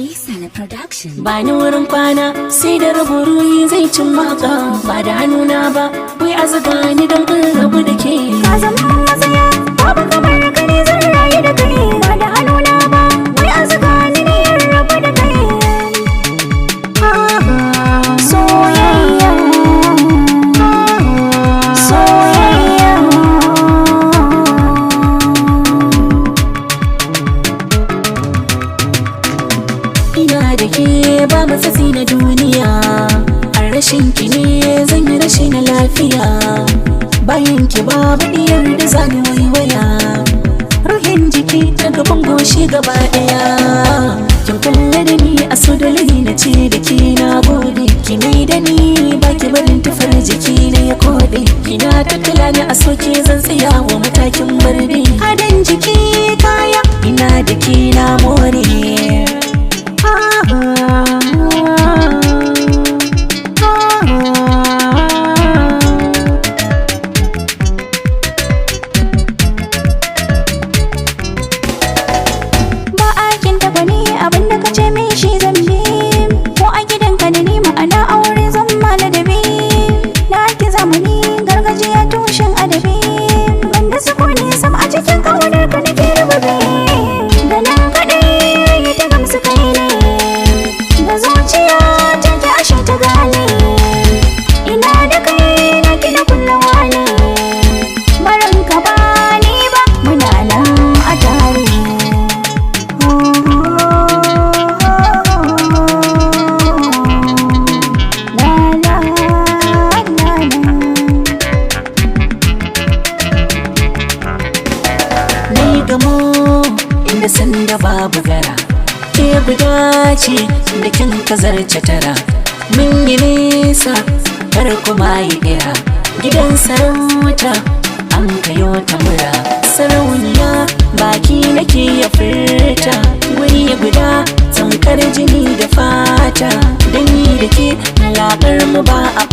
Sale Production. Ba ni wurin kwana sai da rabu ruhi zai cin maka, ba da hannuna ba wai a zuga ni don in rabu da ke. Ka zama matsaya babu kamar ka ne zan rayu da kai, ba da hannuna ba wai a zuga ni ne in rabu da kai. Soyayya, soyayya. Ina da ke ba matsatsi na duniya, a rashin ki ne zan yi rashi na lafiya. Bayan ki babu diyar da zani waiwaya, ruhin jiki ta gaban goshi gaba daya. Kin kulle da ni a so dalili na ce da ke na gode. Ki mai da ni baki barin tufar jiki na ya kode. Kina tattala ni a soke zan tsaya wa matakin barbe. Hadan jiki kaya ina da ke na more. Abinda ka ce min shi zan bi, ko a gidanka da ni ma'ana aure zan mala da bi. Na ki zamani gargajiya tushen adabi, banda sukuni sam a cikin kaunar ka nake rububi. Da nan kaɗai ta gamsu kai ne, da zuciya ta ki ashe ta gane. Ina da kai na kina kullawa ne, barin ka ba ni ba muna nan a tare. Gamo inda sanda babu gara, ke guda ce da kin kazarce tara. Mun yi nesa kar kuma yi ira, gidan sarauta an kayo tamura. Sarauniya baki nake ya furta, wuri guda tamkar jini da fata. Da ni da ke labar mu ba a